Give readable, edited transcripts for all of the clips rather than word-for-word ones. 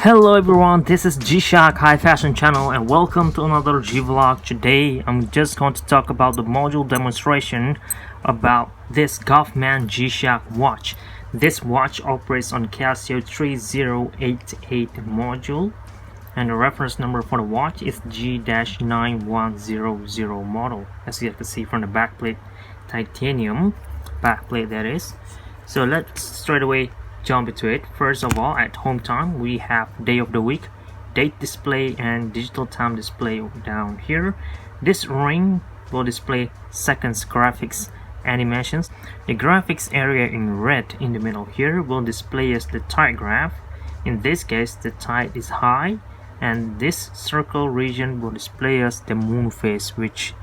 Hello everyone, this is G-Shock High Fashion Channel and welcome to another G-Vlog. Today I'm just going to talk about the module demonstration about this GULFMAN G-Shock watch. This watch operates on Casio 3088 module and the reference number for the watch is G-9100 model. As you can see from the backplate, titanium backplate that is. So let's straight away jump into it. First of all, at home time we have day of the week, date display and digital time display down here. This ring will display seconds graphics animations. The graphics area in red in the middle here will display as the tide graph. In this case the tide is high, and this circle region will display as the moon phase, which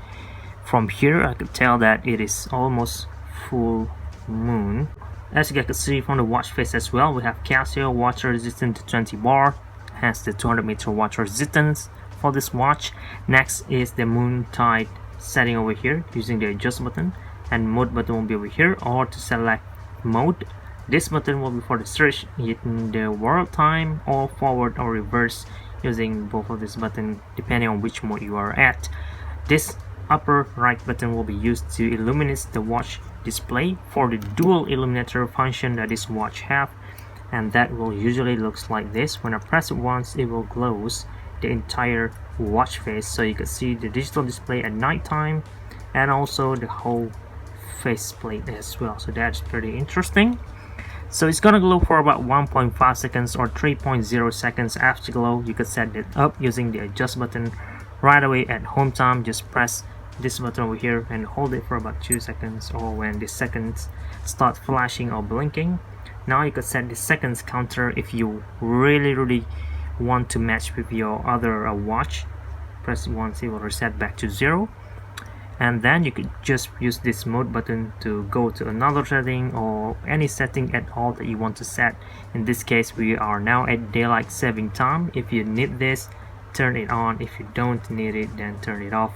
from here I could tell that it is almost full moon. As you can see from the watch face as well, we have Casio water resistant to 20 bar, has the 200 meter water resistance for this watch. Next is the moon tide setting over here using the adjust button, and mode button will be over here, or to select mode. This button will be for the search in the world time, or forward or reverse using both of this button depending on which mode you are at. This upper right button will be used to illuminate the watch display for the dual illuminator function that this watch have, and that will usually looks like this. When I press it once, it will glows the entire watch face, so you can see the digital display at night time and also the whole face plate as well. So that's pretty interesting. So it's gonna glow for about 1.5 seconds or 3.0 seconds. After glow, you can set it up using the adjust button right away at home time. Just press this button over here and hold it for about 2 seconds, or when the seconds start flashing or blinking. Now you can set the seconds counter if you really want to match with your other watch. Press once, it will reset back to 0, and then you could just use this mode button to go to another setting or any setting at all that you want to set. In this case we are now at daylight saving time. If you need this, turn it on. If you don't need it, then turn it off.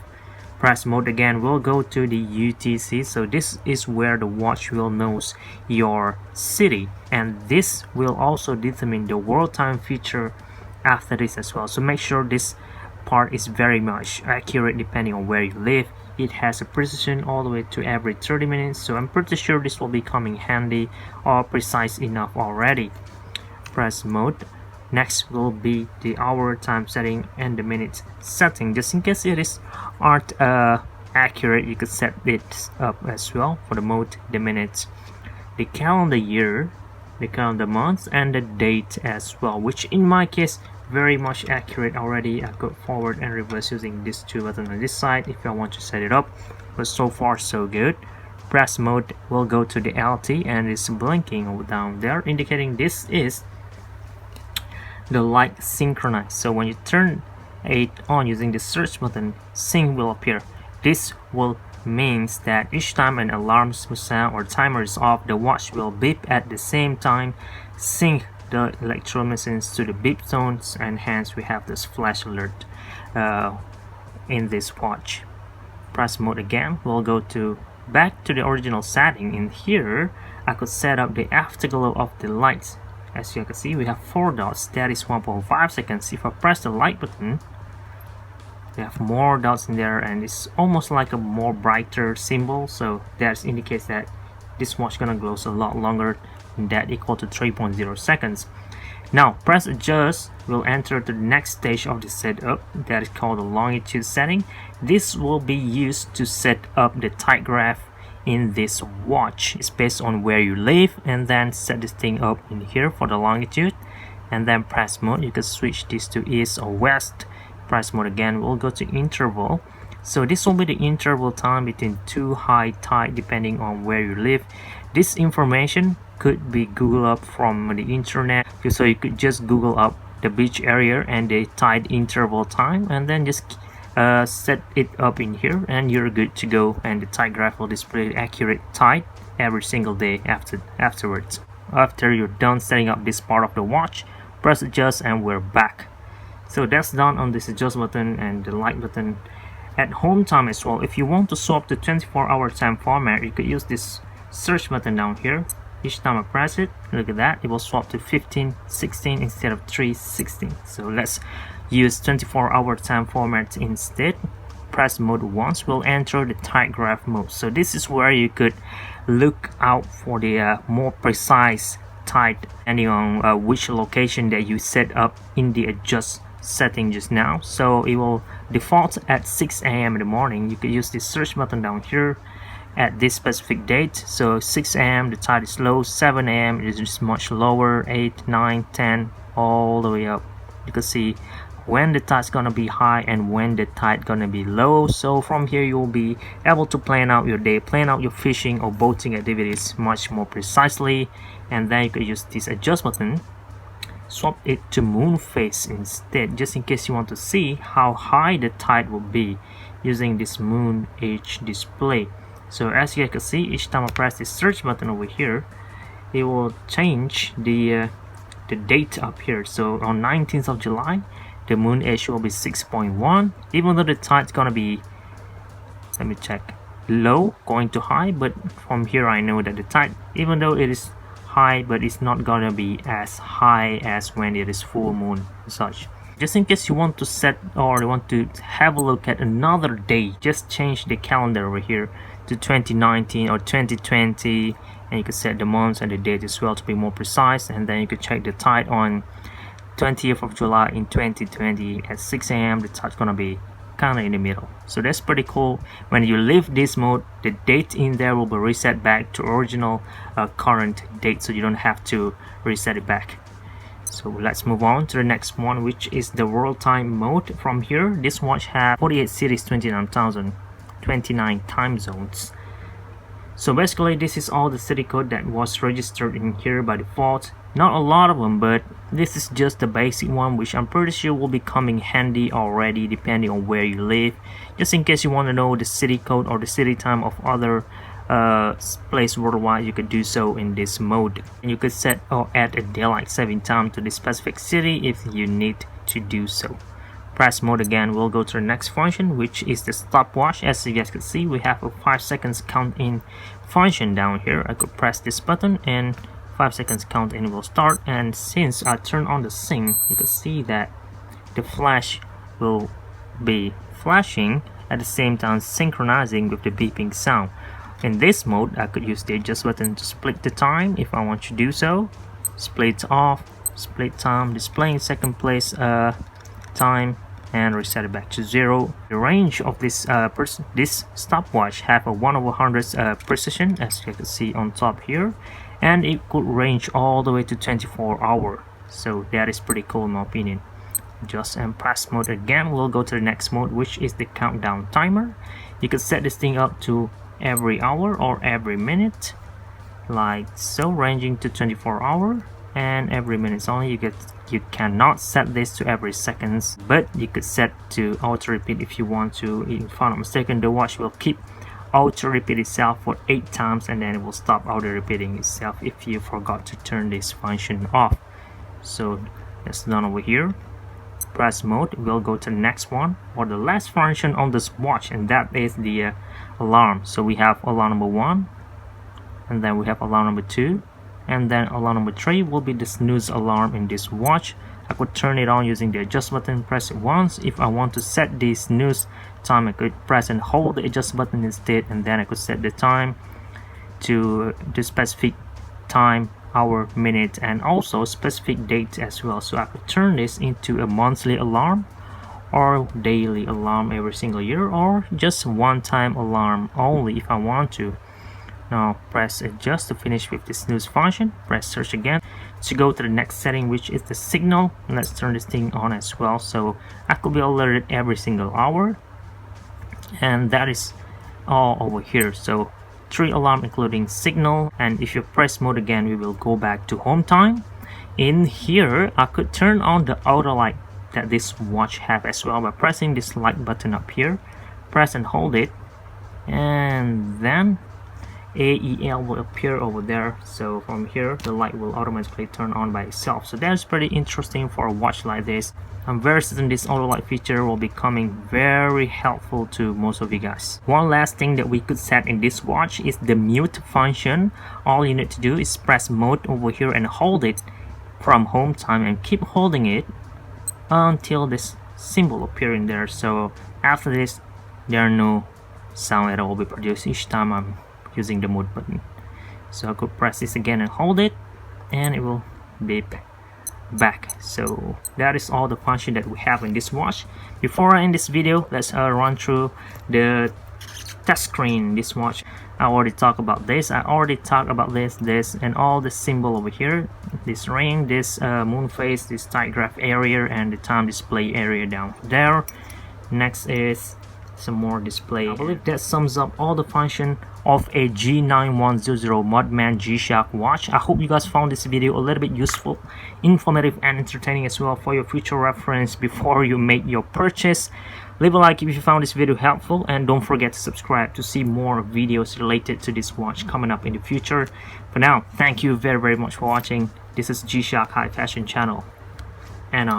Press mode again, we'll go to the UTC. So this is where the watch will knows your city, and this will also determine the world time feature after this as well. So make sure this part is very much accurate depending on where you live. It has a precision all the way to every 30 minutes, so I'm pretty sure this will be coming handy or precise enough already. Press mode. Next will be the hour time setting and the minute setting. Just in case it is aren't accurate, you could set it up as well for the mode, the minutes, the calendar year, the calendar month, and the date as well, which in my case very much accurate already. I could forward and reverse using these two buttons on this side if I want to set it up, but so far so good. Press mode will go to the LT, and it's blinking down there indicating this is the light synchronized. So when you turn it on using the search button, sync will appear. This will means that each time an alarm will sound or timer is off, the watch will beep at the same time, sync the electroluminescence to the beep tones, and hence we have this flash alert in this watch. Press mode again, we'll go to back to the original setting. In here I could set up the afterglow of the lights. As you can see, we have 4 dots, that is 1.5 seconds. If I press the light button, we have more dots in there, and it's almost like a more brighter symbol, so that indicates that this watch gonna glow a lot longer than that, equal to 3.0 seconds. Now press adjust, will enter to the next stage of the setup, that is called the longitude setting. This will be used to set up the tide graph in this watch. It's based on where you live, and then set this thing up in here for the longitude, and then press mode. You can switch this to east or west. Press mode again, we'll go to interval. So this will be the interval time between two high tide depending on where you live. This information could be Google up from the internet, so you could just Google up the beach area and the tide interval time, and then just set it up in here, and you're good to go, and the tide graph will display accurate tide every single day afterwards. After you're done setting up this part of the watch, press adjust and we're back. So that's done on this adjust button and the light button. At home time as well, if you want to swap to 24-hour time format, you could use this search button down here. Each time I press it, look at that, it will swap to 15:16 instead of 3:16. So let's use 24-hour time format instead. Press mode once, we'll enter the tide graph mode. So this is where you could look out for the more precise tide depending on which location that you set up in the adjust setting just now. So it will default at 6 a.m. in the morning. You could use the search button down here at this specific date. So 6 a.m. the tide is low, 7 a.m. it is much lower, 8, 9, 10, all the way up. You can see when the tide's gonna be high and when the tide gonna be low. So from here you'll be able to plan out your day, plan out your fishing or boating activities much more precisely. And then you could use this adjust button, swap it to moon phase instead, just in case you want to see how high the tide will be using this moon age display. So as you can see, each time I press the search button over here, it will change the date up here. So on 19th of July, the moon age will be 6.1, even though the tide's gonna be, let me check, low going to high. But from here I know that the tide, even though it is high, but it's not gonna be as high as when it is full moon and such. Just in case you want to set or you want to have a look at another day, just change the calendar over here to 2019 or 2020, and you can set the months and the date as well to be more precise. And then you could check the tide on 20th of July in 2020 at 6 a.m. the tide's gonna be kind of in the middle. So that's pretty cool. When you leave this mode, the date in there will be reset back to original current date, so you don't have to reset it back. So let's move on to the next one, which is the world time mode. From here, this watch has 48 cities, 29 time zones. So basically this is all the city code that was registered in here by default. Not a lot of them, but this is just the basic one, which I'm pretty sure will be coming handy already depending on where you live. Just in case you want to know the city code or the city time of other place worldwide, you could do so in this mode. And you could set or add a daylight saving time to the specific city if you need to do so. Press mode again, we'll go to the next function, which is the stopwatch. As you guys can see, we have a 5 seconds count in function down here. I could press this button and 5 seconds count in will start. And since I turn on the sync, you can see that the flash will be flashing at the same time synchronizing with the beeping sound. In this mode, I could use the adjust button to split the time if I want to do so. Split off, split time, displaying second place time, and reset it back to 0. The range of this this stopwatch have a 1/100 precision, as you can see on top here, and it could range all the way to 24 hours. So that is pretty cool in my opinion. Just and press mode again, we'll go to the next mode, which is the countdown timer. You could set this thing up to every hour or every minute, like so, ranging to 24 hours. And every minute only. You cannot set this to every seconds, but you could set to auto repeat if you want to. If I'm not mistaken, the watch will keep auto repeat itself for 8 times, and then it will stop auto repeating itself if you forgot to turn this function off. So that's done over here. Press mode, we'll go to the next one, or the last function on this watch, and that is the alarm. So we have alarm number 1, and then we have alarm number 2, and then alarm number 3 will be the snooze alarm in this watch. I could turn it on using the adjust button, press it once. If I want to set the snooze time, I could press and hold the adjust button instead, and then I could set the time to the specific time, hour, minute, and also specific date as well. So I could turn this into a monthly alarm or daily alarm every single year, or just one-time alarm only if I want to. Now press adjust to finish with the snooze function. Press search again to go to the next setting, which is the signal. And let's turn this thing on as well, so I could be alerted every single hour. And that is all over here. So 3 alarm including signal. And if you press mode again, we will go back to home time. In here, I could turn on the auto light that this watch have as well by pressing this light button up here. Press and hold it, and then AEL will appear over there. So from here the light will automatically turn on by itself. So that's pretty interesting for a watch like this. I'm very certain this auto light feature will be coming very helpful to most of you guys. One last thing that we could set in this watch is the mute function. All you need to do is press mode over here and hold it from home time and keep holding it until this symbol appears in there. So after this there are no sound at all will be produced each time I'm using the mode button. So I could press this again and hold it and it will beep back. So that is all the function that we have in this watch. Before I end this video, let's run through the touch screen. This watch, I already talked about this. I already talked about this and all the symbol over here, this ring, this moon phase, this tight graph area, and the time display area down there. Next is some more display. I believe that sums up all the function of a G9100 Mudman G-Shock watch. I hope you guys found this video a little bit useful, informative, and entertaining as well for your future reference before you make your purchase. Leave a like if you found this video helpful, and don't forget to subscribe to see more videos related to this watch coming up in the future. For now, thank you very much for watching. This is G-Shock High Fashion channel, and